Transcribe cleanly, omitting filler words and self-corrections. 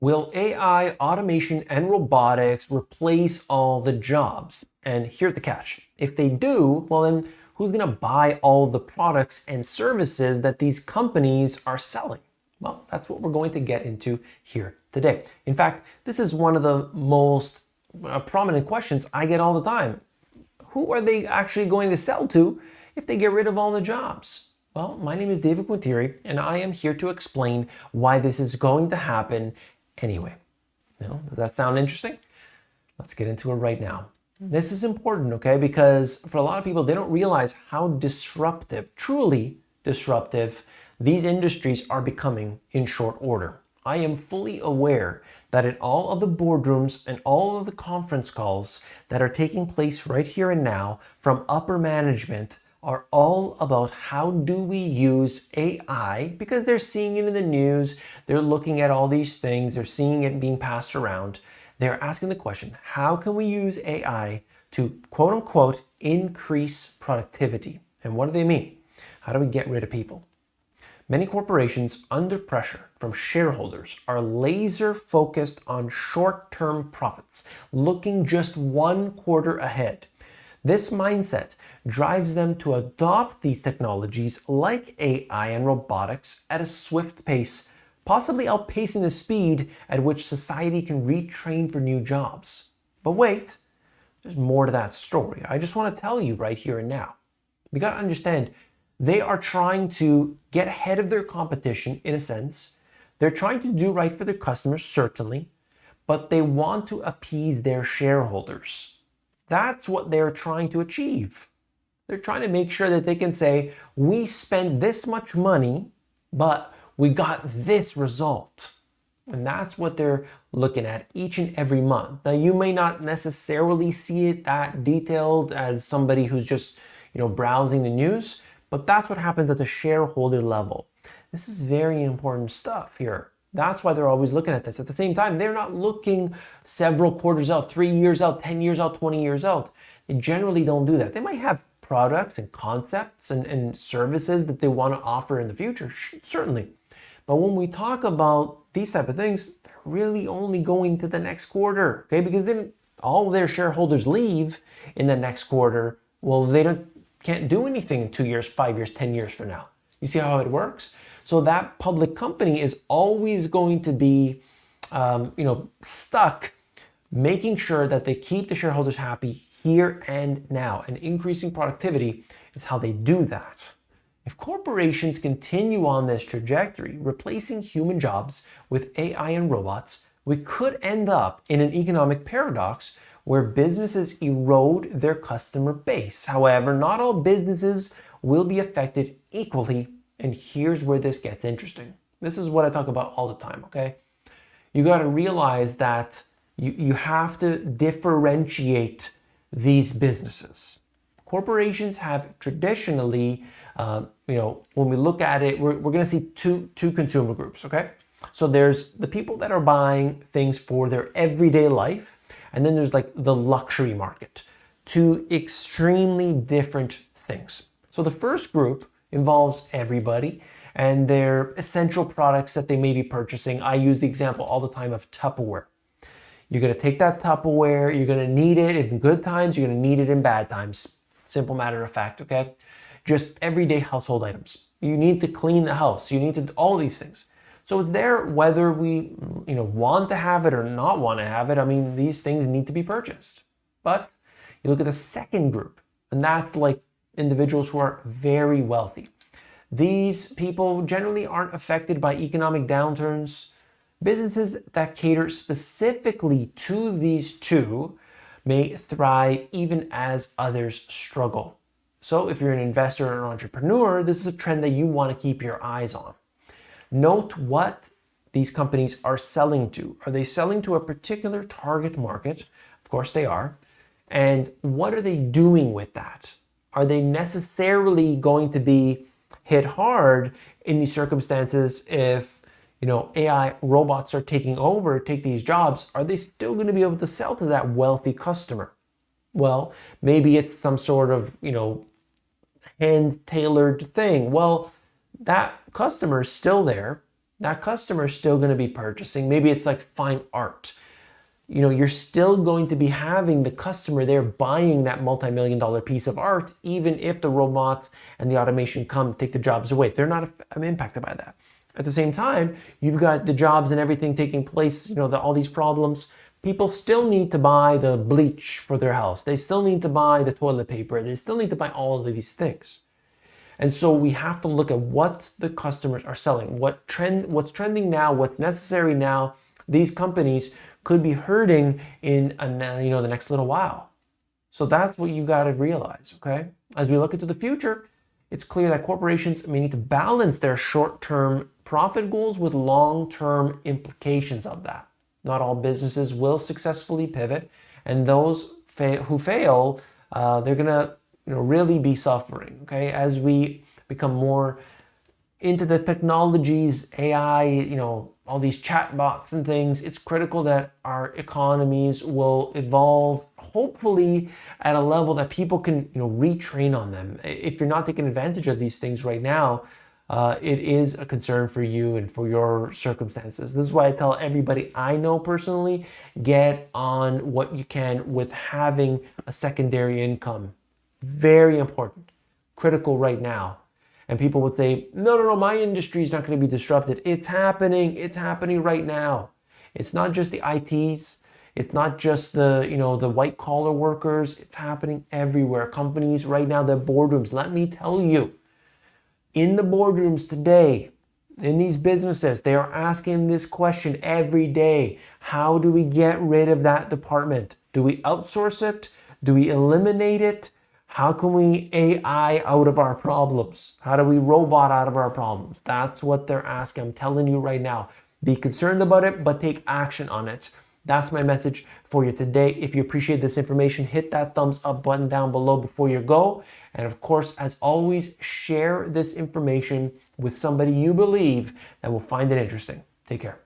Will AI, automation, and robotics replace all the jobs? And here's the catch. If they do, well then who's going to buy all the products and services that these companies are selling? Well, that's what we're going to get into here today. In fact, this is one of the most prominent questions I get all the time. Who are they actually going to sell to if they get rid of all the jobs? Well, my name is David Quintiri, and I am here to explain why this is going to happen anyway. Does that sound interesting? Let's get into it right now. This is important, okay? Because for a lot of people, they don't realize how disruptive, truly disruptive, these industries are becoming in short order. I am fully aware that in all of the boardrooms and all of the conference calls that are taking place right here and now from upper management are all about how do we use AI, because they're seeing it in the news, they're looking at all these things, they're seeing it being passed around. They're asking the question, how can we use AI to quote unquote increase productivity? And what do they mean? How do we get rid of people? Many corporations under pressure from shareholders are laser focused on short-term profits, looking just one quarter ahead. This mindset drives them to adopt these technologies like AI and robotics at a swift pace, possibly outpacing the speed at which society can retrain for new jobs. But wait, there's more to that story. I just want to tell you right here and now. We got to understand, they are trying to get ahead of their competition in a sense. They're trying to do right for their customers, certainly, but they want to appease their shareholders. That's what they're trying to achieve. They're trying to make sure that they can say, we spent this much money, but we got this result. And that's what they're looking at each and every month. Now, you may not necessarily see it that detailed as somebody who's just, browsing the news, but that's what happens at the shareholder level. This is very important stuff here. That's why they're always looking at this. At the same time, they're not looking several quarters out, 3 years out, 10 years out, 20 years out. They generally don't do that. They might have products and concepts and services that they want to offer in the future, certainly. But when we talk about these type of things, they're really only going to the next quarter, okay? Because then all their shareholders leave in the next quarter. Well, they can't do anything in 2 years, 5 years, 10 years from now. You see how it works? So that public company is always going to be, stuck making sure that they keep the shareholders happy here and now. And increasing productivity is how they do that. If corporations continue on this trajectory, replacing human jobs with AI and robots, we could end up in an economic paradox where businesses erode their customer base. However, not all businesses will be affected equally. And here's where this gets interesting. This is what I talk about all the time, okay? You got to realize that you have to differentiate these businesses. Corporations have traditionally, when we look at it, we're going to see two consumer groups, okay? So there's the people that are buying things for their everyday life, and then there's like the luxury market. Two extremely different things. So the first group involves everybody and their essential products that they may be purchasing. I use the example all the time of Tupperware. You're going to take that Tupperware, you're going to need it in good times, you're going to need it in bad times. Simple matter of fact, okay? Just everyday household items. You need to clean the house, you need to do all these things. So it's there whether we want to have it or not want to have it. I mean, these things need to be purchased. But you look at the second group, and that's like individuals who are very wealthy. These people generally aren't affected by economic downturns. Businesses that cater specifically to these two may thrive even as others struggle. So if you're an investor or an entrepreneur, this is a trend that you want to keep your eyes on. Note what these companies are selling to. Are they selling to a particular target market? Of course they are. And what are they doing with that? Are they necessarily going to be hit hard in these circumstances if, AI robots are take these jobs? Are they still going to be able to sell to that wealthy customer? Well, maybe it's some sort of, hand-tailored thing. Well, that customer is still there. that customer is still going to be purchasing. Maybe it's like fine art. You're still going to be having the customer there buying that multi-million-dollar piece of art, even if the robots and the automation come take the jobs away. They're not impacted by that. At the same time, you've got the jobs and everything taking place, all these problems. People still need to buy the bleach for their house. They still need to buy the toilet paper. They still need to buy all of these things. And so we have to look at what the customers are selling, what's trending now, what's necessary now. These companies could be hurting in the next little while. So that's what you got to realize, okay? As we look into the future, it's clear that corporations may need to balance their short-term profit goals with long-term implications of that. Not all businesses will successfully pivot, and those who fail, they're gonna really be suffering, okay? As we become more into the technologies, AI, all these chatbots and things, it's critical that our economies will evolve, hopefully at a level that people can, retrain on them. If you're not taking advantage of these things right now, it is a concern for you and for your circumstances. This is why I tell everybody I know personally, get on what you can with having a secondary income. Very important, critical right now. And people would say, no, my industry is not going to be disrupted. It's happening right now. It's not just the ITs. It's not just the white collar workers. It's happening everywhere. Companies right now, their boardrooms, let me tell you, in the boardrooms today, in these businesses, they are asking this question every day. How do we get rid of that department? Do we outsource it? Do we eliminate it? How can we AI out of our problems? How do we robot out of our problems? That's what they're asking. I'm telling you right now. Be concerned about it, but take action on it. That's my message for you today. If you appreciate this information, hit that thumbs up button down below before you go. And of course, as always, share this information with somebody you believe that will find it interesting. Take care.